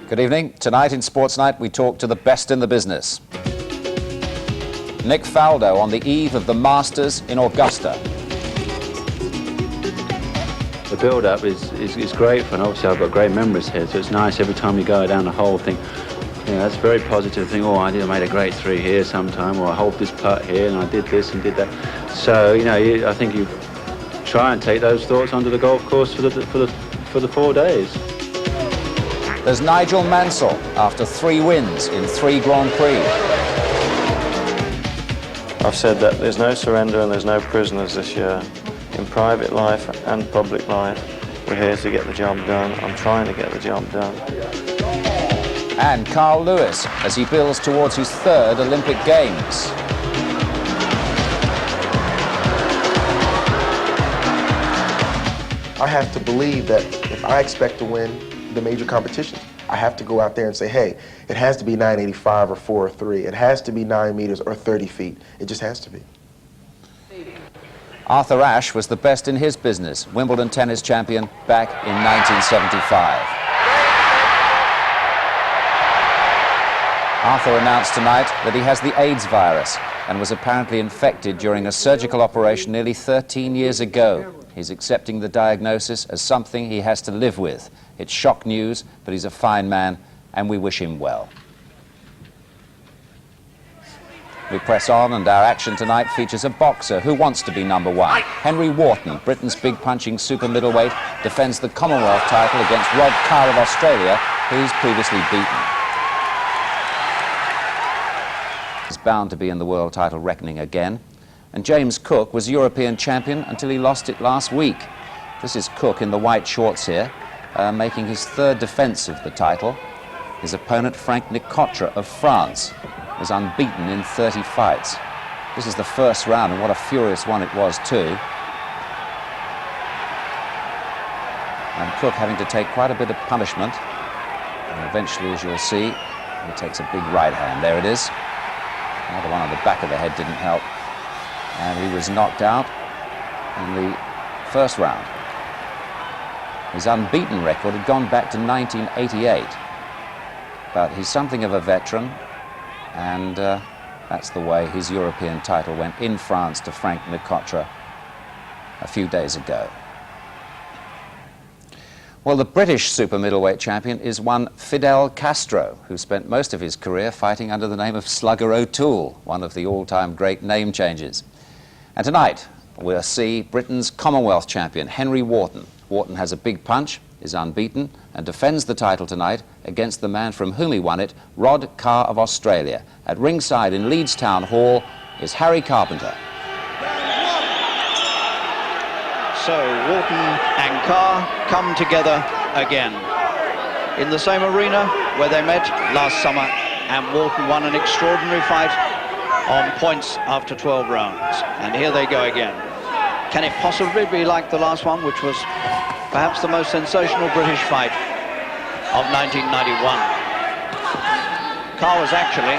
Good evening. Tonight in Sports Night we talk to the best in the business. Nick Faldo on the eve of the Masters in Augusta. The build-up is great fun. Obviously I've got great memories here, so it's nice every time you go down the hole, think, you know, that's a very positive thing. Oh, I made a great three here sometime, or I hold this putt here and I did this and did that. So, you know, I think you try and take those thoughts onto the golf course for the 4 days. There's Nigel Mansell after 3 wins in 3 Grand Prix. I've said that there's no surrender and there's no prisoners this year. In private life and public life, we're here to get the job done. I'm trying to get the job done. And Carl Lewis as he builds towards his 3rd Olympic Games. I have to believe that if I expect to win the major competitions, I have to go out there and say, hey, it has to be 985 or 4 or 3. It has to be 9 meters or 30 feet. It just has to be. Arthur Ashe was the best in his business, Wimbledon tennis champion back in 1975. Arthur announced tonight that he has the AIDS virus and was apparently infected during a surgical operation nearly 13 years ago. He's accepting the diagnosis as something he has to live with. It's shock news, but he's a fine man, and we wish him well. We press on, and our action tonight features a boxer who wants to be #1. Henry Wharton, Britain's big-punching super middleweight, defends the Commonwealth title against Rod Carr of Australia, who he's previously beaten. He's bound to be in the world title reckoning again. And James Cook was European champion until he lost it last week. This is Cook in the white shorts here, making his 3rd defence of the title. His opponent, Frank Nicotra of France, is unbeaten in 30 fights. This is the 1st round, and what a furious one it was too. And Cook having to take quite a bit of punishment. And eventually, as you'll see, he takes a big right hand. There it is. Another one on the back of the head didn't help. And he was knocked out in the 1st round. His unbeaten record had gone back to 1988. But he's something of a veteran, and that's the way his European title went in France to Frank Nicotra a few days ago. Well, the British super middleweight champion is one Fidel Castro, who spent most of his career fighting under the name of Slugger O'Toole, one of the all-time great name changes. And tonight, we'll see Britain's Commonwealth champion, Henry Wharton. Wharton has a big punch, is unbeaten, and defends the title tonight against the man from whom he won it, Rod Carr of Australia. At ringside in Leeds Town Hall is Harry Carpenter. So Wharton and Carr come together again in the same arena where they met last summer, and Wharton won an extraordinary fight on points after 12 rounds. And here they go again. Can it possibly be like the last one, which was perhaps the most sensational British fight of 1991? Carr was actually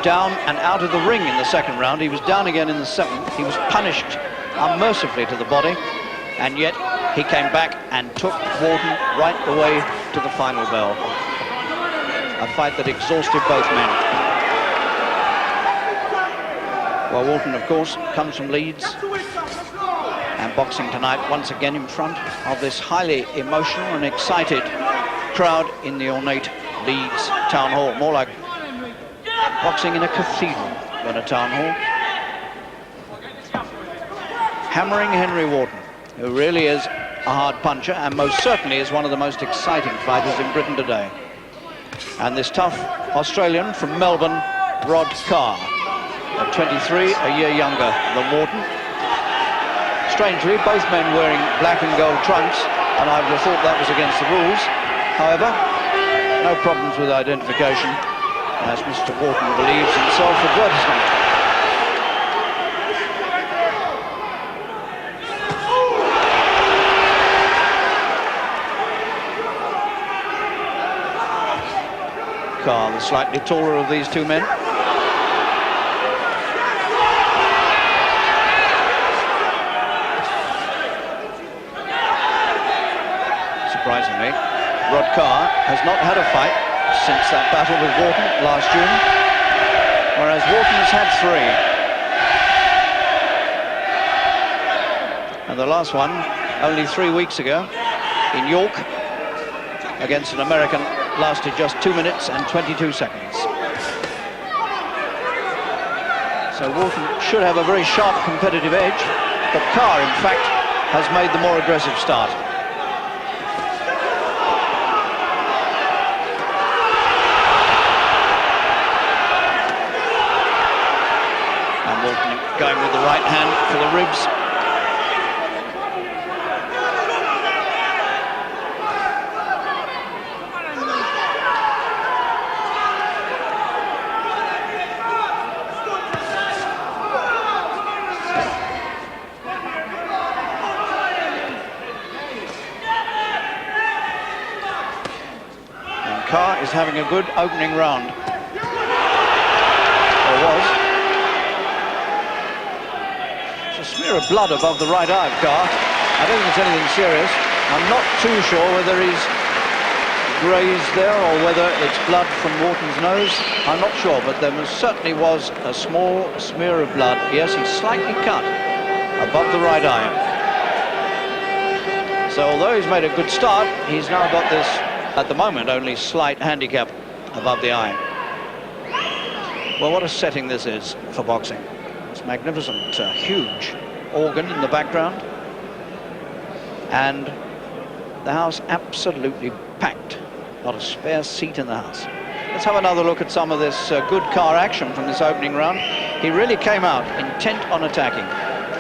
down and out of the ring in the 2nd round. He was down again in the 7th. He was punished unmercifully to the body, and yet he came back and took Wharton right the way to the final bell. A fight that exhausted both men. Well, Wharton, of course, comes from Leeds, and boxing tonight once again in front of this highly emotional and excited crowd in the ornate Leeds Town Hall. More like boxing in a cathedral than a town hall. Hammering Henry Wharton, who really is a hard puncher and most certainly is one of the most exciting fighters in Britain today. And this tough Australian from Melbourne, Rod Carr, at 23, a year younger than Wharton. Strangely, both men wearing black and gold trunks, and I would have thought that was against the rules. However, no problems with identification, as Mr. Wharton believes in self-advertisement. Carr, the slightly taller of these two men. Surprisingly, Rod Carr has not had a fight since that battle with Wharton last June, whereas Wharton has had 3. And the last one, only 3 weeks ago, in York, against an American, lasted just 2 minutes and 22 seconds. So Wharton should have a very sharp competitive edge, but Carr, in fact, has made the more aggressive start. And Wharton going with the right hand for the ribs. Carr is having a good opening round. Or was. There's a smear of blood above the right eye of Carr. I don't think it's anything serious. I'm not too sure whether he's grazed there or whether it's blood from Wharton's nose. I'm not sure, but there certainly was a small smear of blood. Yes, he's slightly cut above the right eye. So although he's made a good start, he's now got this, at the moment, only slight handicap above the eye. Well, what a setting this is for boxing. It's magnificent, huge organ in the background. And the house absolutely packed. Not a spare seat in the house. Let's have another look at some of this good Carr action from this opening round. He really came out intent on attacking.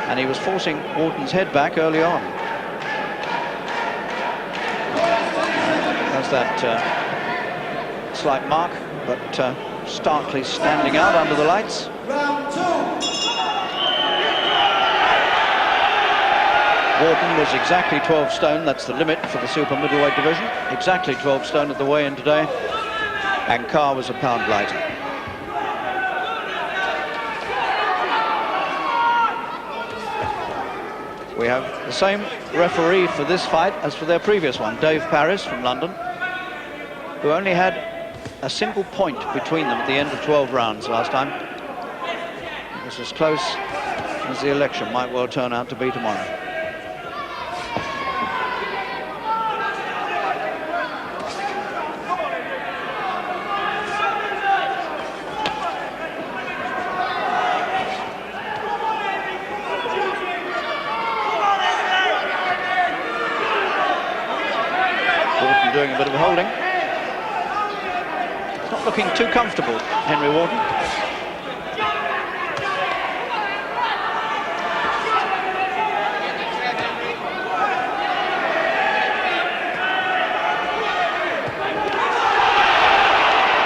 And he was forcing Wharton's head back early on. There's that slight mark, but starkly standing out under the lights. Wharton was exactly 12 stone, that's the limit for the super middleweight division. Exactly 12 stone at the weigh-in today, and Carr was a pound lighter. We have the same referee for this fight as for their previous one, Dave Paris from London, who only had a single point between them at the end of 12 rounds last time. It was as close as the election might well turn out to be tomorrow. Doing a bit of holding. It's not looking too comfortable, Henry Wharton.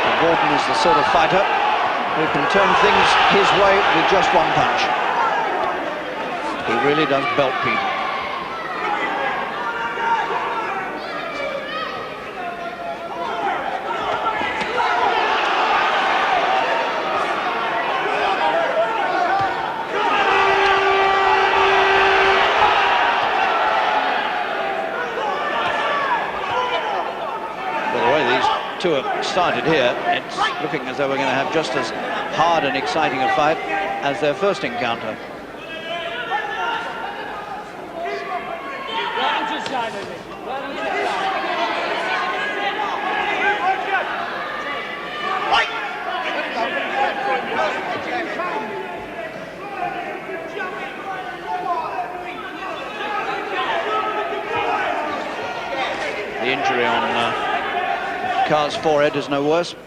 And Wharton is the sort of fighter who can turn things his way with just one punch. He really does belt people. Two have started here. It's looking as though we're going to have just as hard and exciting a fight as their first encounter. The injury on Carr's forehead is no worse. You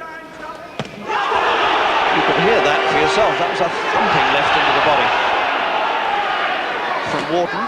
could hear that for yourself. That was a thumping left into the body from Wharton.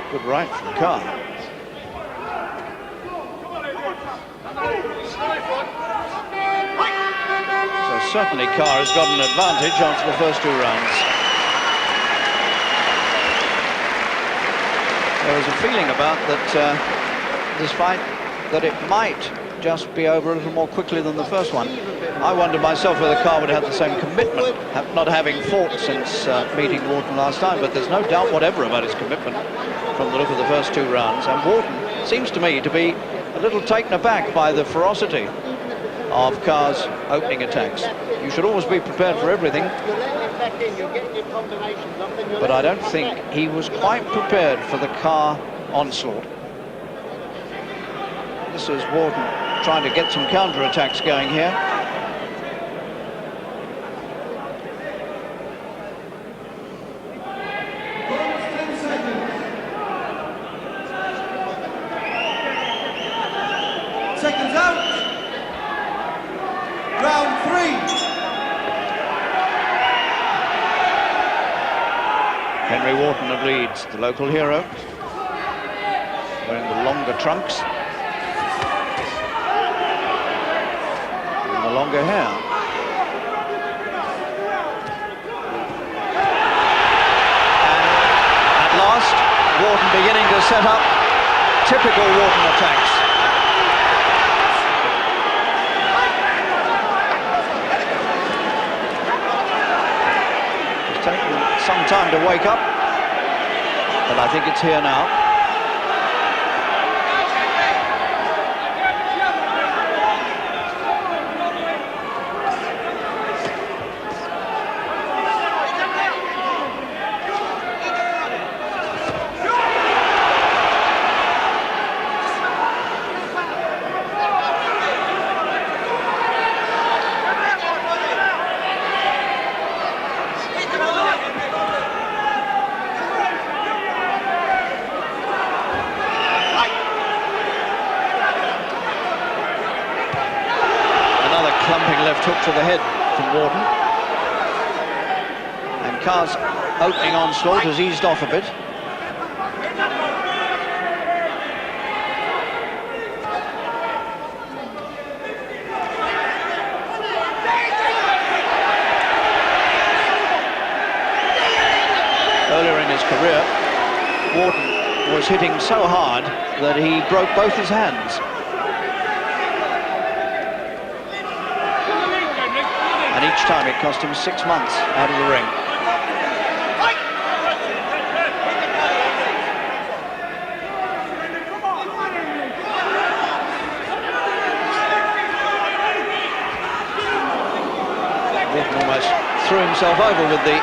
Good right from Carr. So certainly Carr has got an advantage after the first 2 rounds. There was a feeling about that this fight that it might just be over a little more quickly than the first one. I wondered myself whether Carr would have the same commitment, not having fought since meeting Wharton last time, but there's no doubt whatever about his commitment from the look of the first 2 rounds. And Wharton seems to me to be a little taken aback by the ferocity of Carr's opening attacks. You should always be prepared for everything, but I don't think he was quite prepared for the Carr onslaught. This is Wharton trying to get some counter-attacks going here. Seconds out. Round 3. Henry Wharton of Leeds, the local hero, wearing the longer trunks and the longer hair. And at last, Wharton beginning to set up typical Wharton attacks. It's taken some time to wake up, but I think it's here now. Clumping left hook to the head from Wharton. And Carr's opening onslaught has eased off a bit. Earlier in his career, Wharton was hitting so hard that he broke both his hands. And each time it cost him 6 months out of the ring. Wharton almost threw himself over with the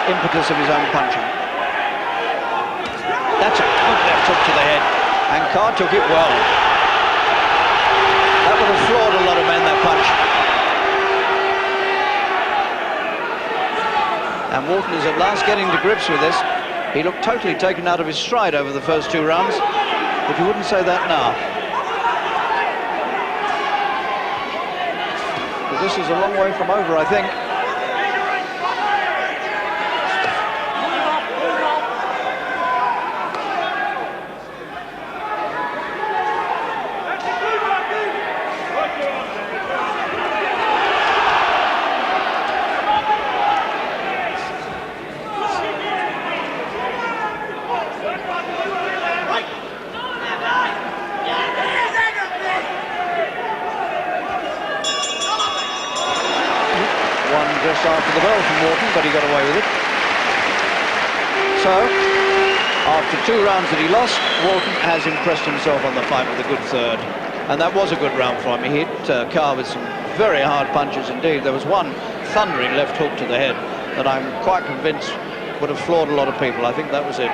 impetus of his own punching. That's a good left hook to the head, and Carr took it well. That would have floored a lot of men, that punch. And Wharton is at last getting to grips with this. He looked totally taken out of his stride over the first 2 rounds, but you wouldn't say that now. But this is a long way from over, I think. Just after the bell from Wharton, but he got away with it. So, after 2 rounds that he lost, Wharton has impressed himself on the fight with a good third. And that was a good round for him. He hit Carr with some very hard punches indeed. There was one thundering left hook to the head that I'm quite convinced would have floored a lot of people. I think that was it.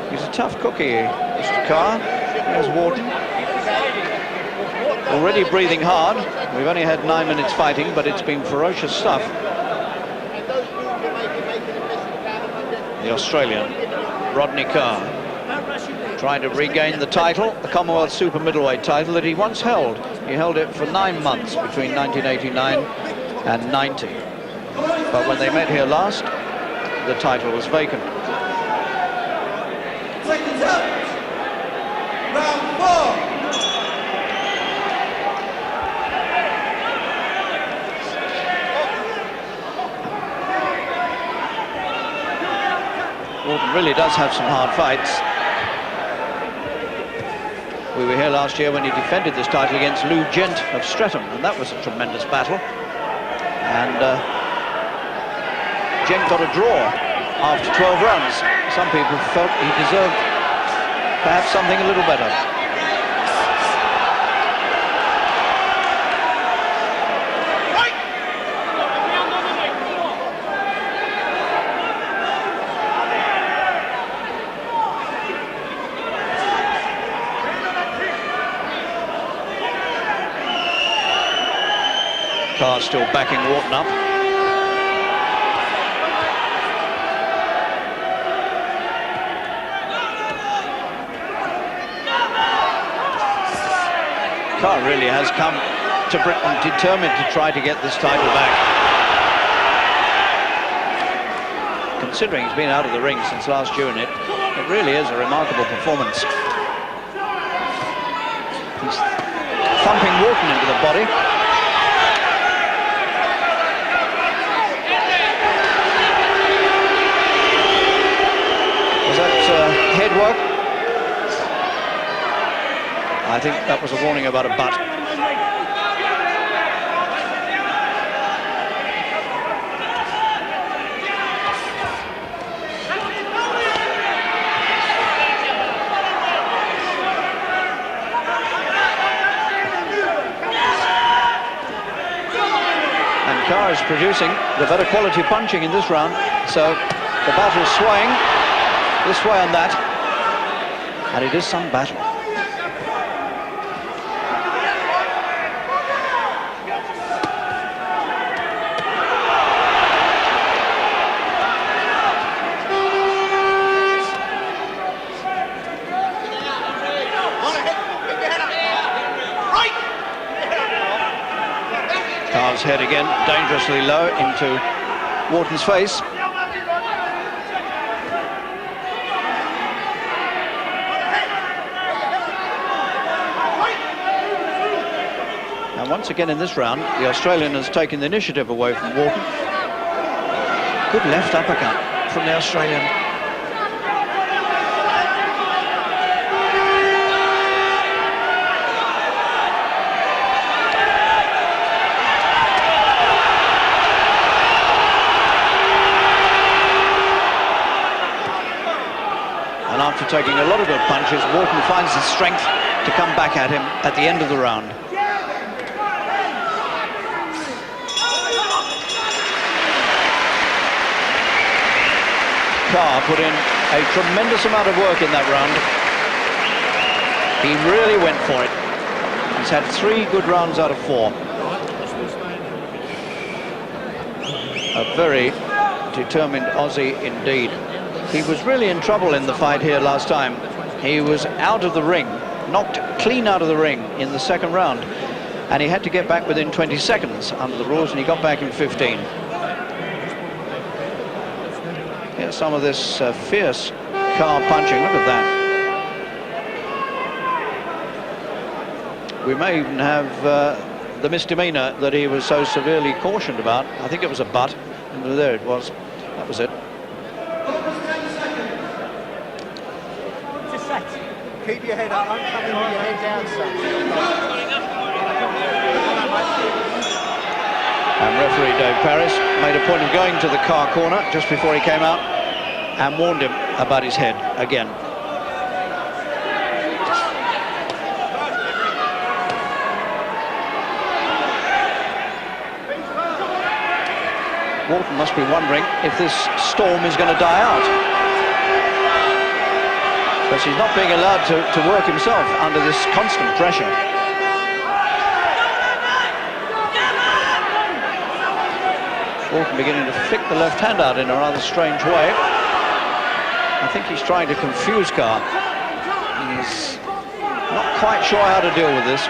He's a tough cookie, Mr. Carr. There's Wharton. Already breathing hard. We've only had 9 minutes fighting, but it's been ferocious stuff. The Australian, Rodney Carr, trying to regain the title, the Commonwealth super middleweight title that he once held. He held it for 9 months between 1989 and 90. But when they met here last, the title was vacant. Seconds out. Round really does have some hard fights. We were here last year when he defended this title against Lou Gent of Streatham, and that was a tremendous battle. And Gent got a draw after 12 rounds. Some people felt he deserved perhaps something a little better. Carr still backing Wharton up. Carr really has come to Britain determined to try to get this title back. Considering he's been out of the ring since last June, it really is a remarkable performance. He's thumping Wharton into the body. Head work. I think that was a warning about a butt. And Carr is producing the better quality punching in this round, so the battle's swaying this way and that, and it is some battle. Carr's head again, dangerously low into Wharton's face. And once again in this round, the Australian has taken the initiative away from Wharton. Good left uppercut from the Australian. And after taking a lot of good punches, Wharton finds the strength to come back at him at the end of the round. Carr put in a tremendous amount of work in that round. He really went for it. He's had 3 good rounds out of 4. A very determined Aussie indeed. He was really in trouble in the fight here last time. He was out of the ring, knocked clean out of the ring in the second round, and he had to get back within 20 seconds under the rules, and he got back in 15. Here's some of this fierce Carr punching. Look at that. We may even have the misdemeanor that he was so severely cautioned about. I think it was a butt, and there it was. That was it. Just set. Keep your head up. Don't come in with your head down, son. And referee Dave Paris made a point of going to the Carr corner just before he came out and warned him about his head again. Wharton must be wondering if this storm is going to die out, because he's not being allowed to work himself under this constant pressure. Wharton beginning to flick the left hand out in a rather strange way. I think he's trying to confuse Carr. He's not quite sure how to deal with this.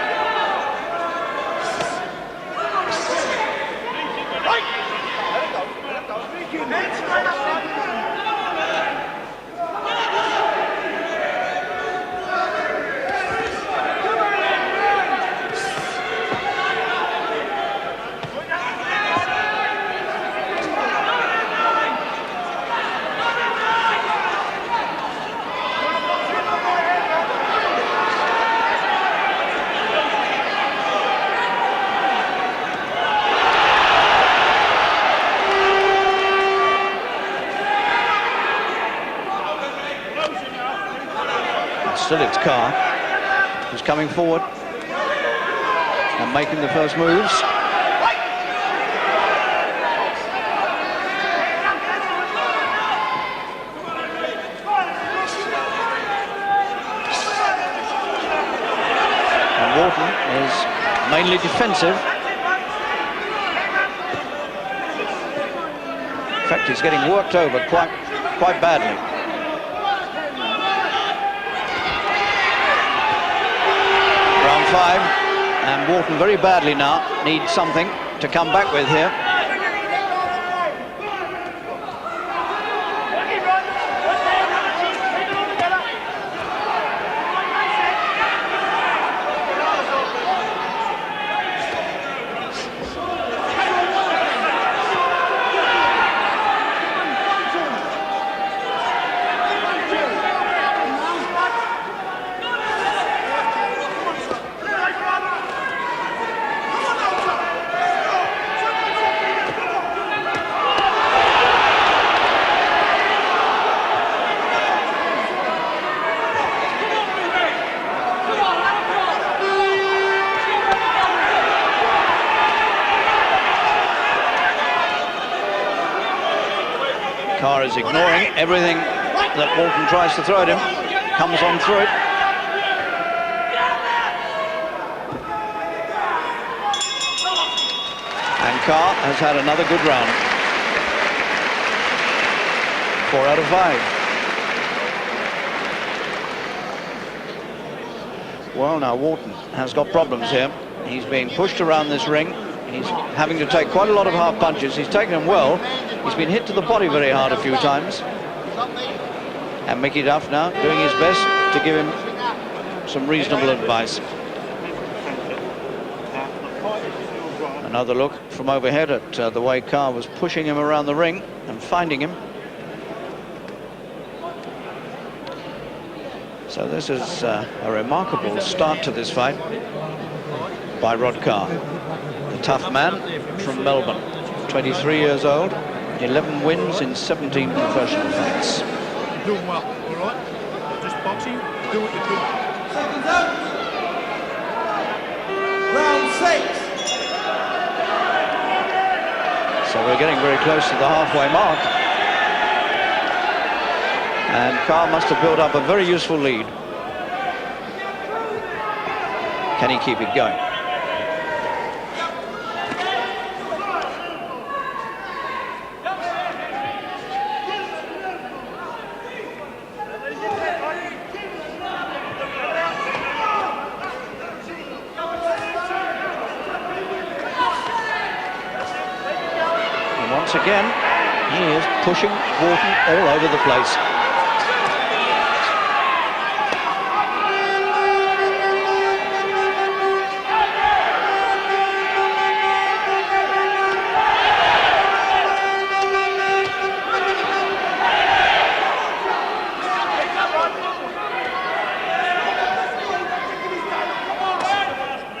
Still it's Carr who's coming forward and making the first moves. And Wharton is mainly defensive. In fact, he's getting worked over quite badly. Round 5, and Wharton very badly now needs something to come back with here. Carr is ignoring everything that Wharton tries to throw at him, comes on through it. And Carr has had another good round. 4 out of 5. Well, now Wharton has got problems here. He's being pushed around this ring. He's having to take quite a lot of half punches. He's taken them well. He's been hit to the body very hard a few times. And Mickey Duff now doing his best to give him some reasonable advice. Another look from overhead at the way Carr was pushing him around the ring and finding him. So this is a remarkable start to this fight by Rod Carr. The tough man from Melbourne, 23 years old, 11 wins in 17 professional fights. You're doing well, all right? Just boxing, do what you're doing. Round 6. So we're getting very close to the halfway mark. And Carr must have built up a very useful lead. Can he keep it going? And once again, he is pushing Wharton all over the place.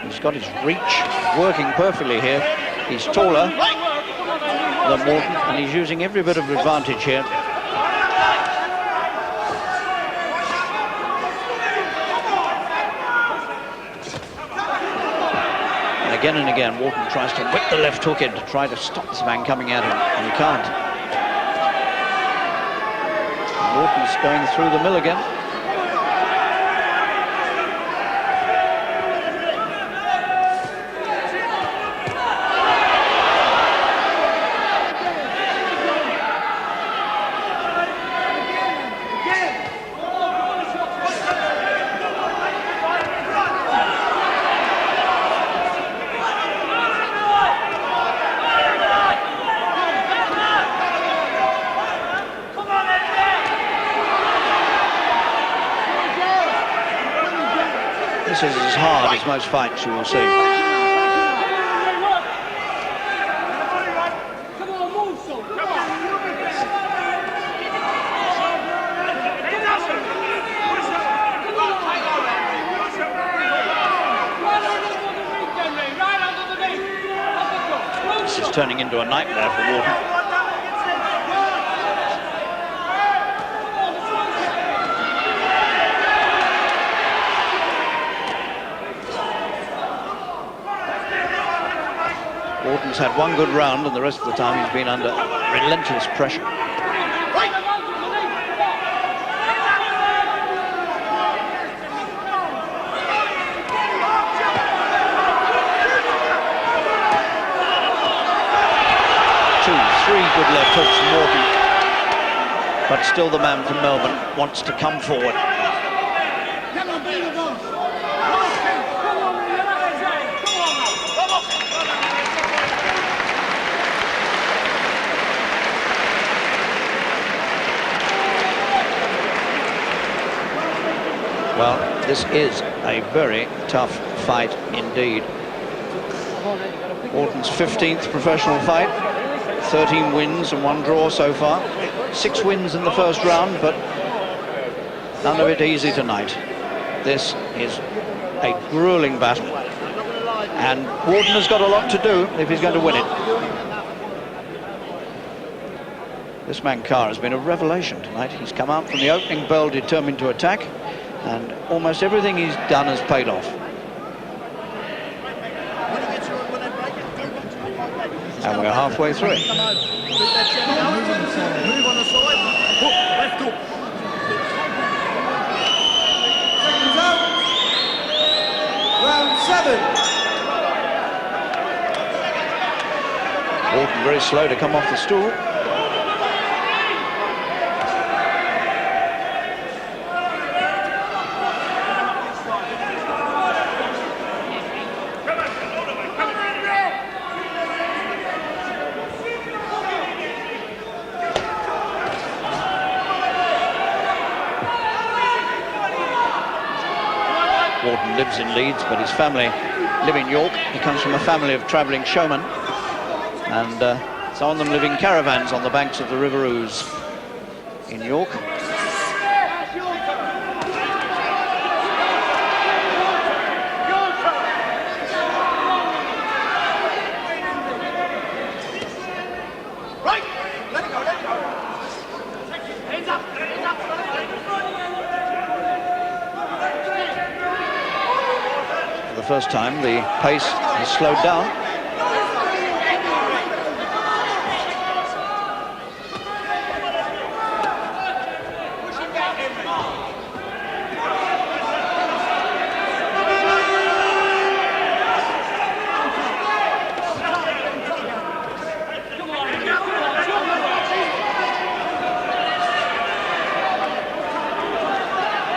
He's got his reach working perfectly here. He's taller than Wharton, and he's using every bit of advantage here. And again, Wharton tries to whip the left hook in to try to stop this man coming at him, and he can't. Wharton's going through the mill again. This is as hard as most fights you will see. This is turning into a nightmare for Wharton. Wharton's had one good round, and the rest of the time he's been under relentless pressure. Three good left hooks from Wharton, but still the man from Melbourne wants to come forward. Well, this is a very tough fight indeed. Wharton's 15th professional fight. 13 wins and 1 draw so far. 6 wins in the first round, but none of it easy tonight. This is a grueling battle, and Wharton has got a lot to do if he's going to win it. This man Carr has been a revelation tonight. He's come out from the opening bell determined to attack, and almost everything he's done has paid off. And we're halfway through it. Round 7. Wharton very slow to come off the stool. Wharton lives in Leeds, but his family live in York. He comes from a family of travelling showmen, and some of them live in caravans on the banks of the River Ouse in York. First time the pace has slowed down.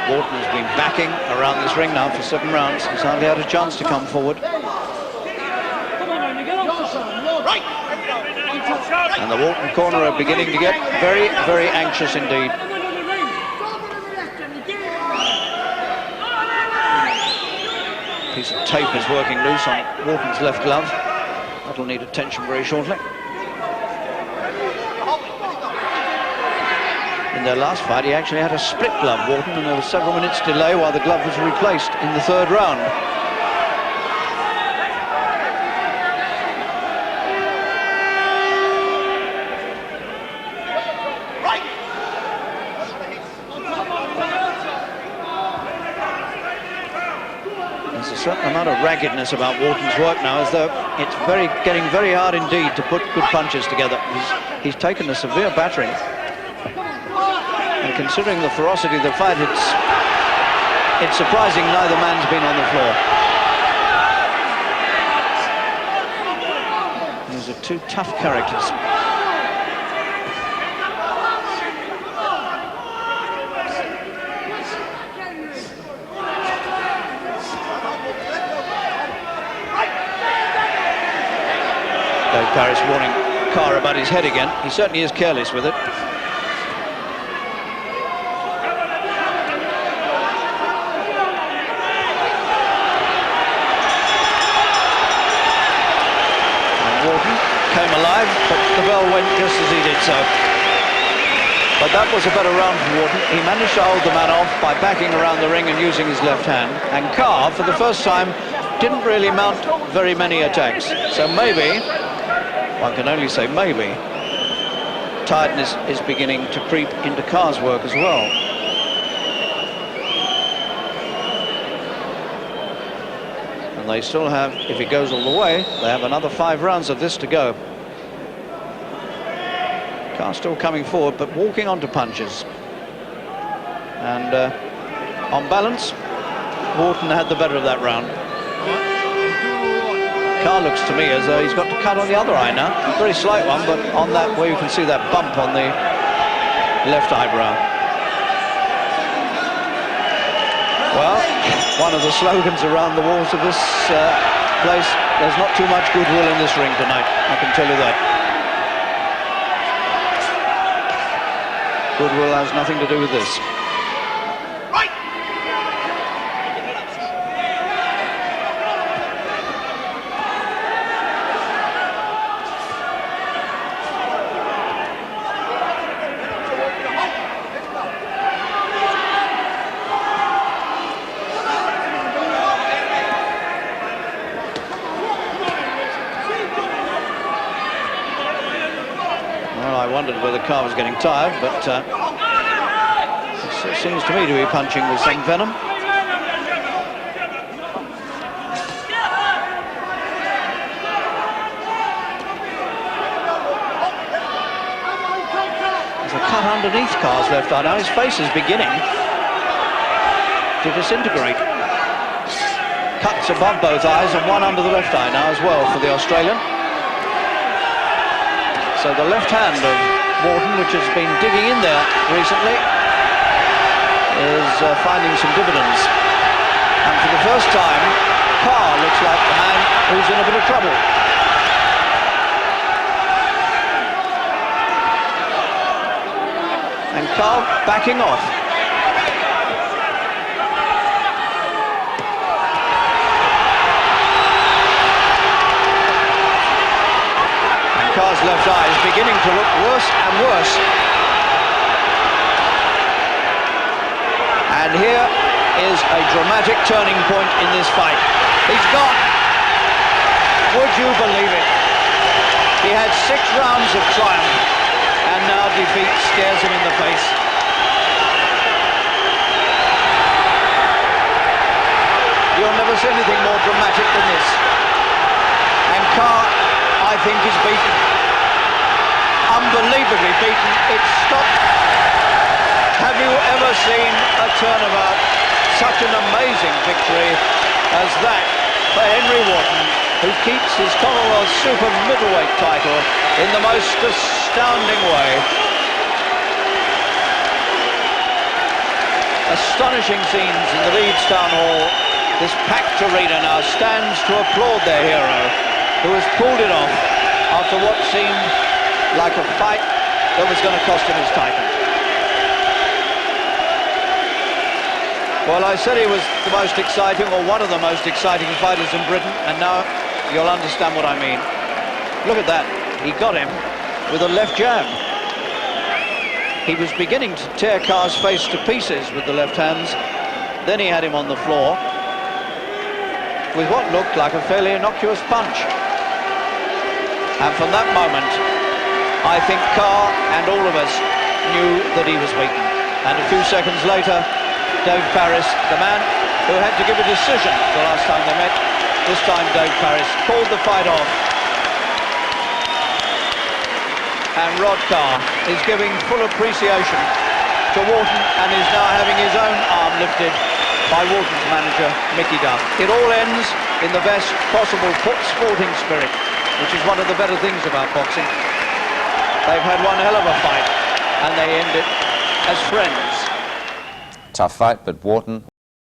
Wharton has been backing around this ring now for 7 rounds. He's hardly had a chance to come forward. And the Wharton corner are beginning to get very, very anxious indeed. A piece of tape is working loose on Wharton's left glove. That'll need attention very shortly. In their last fight, he actually had a split glove, Wharton, and there was several minutes delay while the glove was replaced in the 3rd round. There's a certain amount of raggedness about Wharton's work now, as though it's getting very hard indeed to put good punches together. He's taken a severe battering. And considering the ferocity of the fight, it's surprising neither man's been on the floor. These are 2 tough characters. Dave Paris warning Carr about his head again. He certainly is careless with it. Came alive, but the bell went just as he did so. But that was a better round for Wharton. He managed to hold the man off by backing around the ring and using his left hand. And Carr, for the first time, didn't really mount very many attacks. So maybe, one can only say maybe, tiredness is beginning to creep into Carr's work as well. And And they still have, if he goes all the way, they have another 5 rounds of this to go. Carr still coming forward, but walking onto punches. And on balance, Wharton had the better of that round. Carr looks to me as though he's got to cut on the other eye now. Very slight one, but on that where you can see that bump on the left eyebrow. Well, one of the slogans around the walls of this place, there's not too much goodwill in this ring tonight, I can tell you that. Goodwill has nothing to do with this. I wondered whether Carr was getting tired, but it seems to me to be punching with some venom. There's a cut underneath Carr's left eye. Now his face is beginning to disintegrate. Cuts above both eyes and one under the left eye now as well for the Australian. So the left hand of Wharton, which has been digging in there recently, is finding some dividends. And for the first time, Carr looks like the man who's in a bit of trouble. And Carr backing off. Carr's left eye is beginning to look worse and worse. And here is a dramatic turning point in this fight. He's gone. Would you believe it? He had 6 rounds of triumph, and now defeat stares him in the face. You'll never see anything more dramatic than this. And Carr, I think, is beaten. Unbelievably beaten. It's stopped. Have you ever seen a turnabout? Such an amazing victory as that for Henry Wharton, who keeps his Commonwealth super middleweight title in the most astounding way. Astonishing scenes in the Leeds Town Hall. This packed arena now stands to applaud their hero, who has pulled it off after what seemed like a fight that was going to cost him his title. Well, I said he was the most exciting, or one of the most exciting fighters in Britain, and now you'll understand what I mean. Look at that. He got him with a left jab. He was beginning to tear Carr's face to pieces with the left hands. Then he had him on the floor with what looked like a fairly innocuous punch. And from that moment, I think Carr and all of us knew that he was beaten. And a few seconds later, Dave Paris, the man who had to give a decision the last time they met, this time Dave Paris called the fight off. And Rod Carr is giving full appreciation to Wharton and is now having his own arm lifted by Wharton's manager, Mickey Duff. It all ends in the best possible sporting spirit, which is one of the better things about boxing. They've had one hell of a fight, and they end it as friends. Tough fight, but Wharton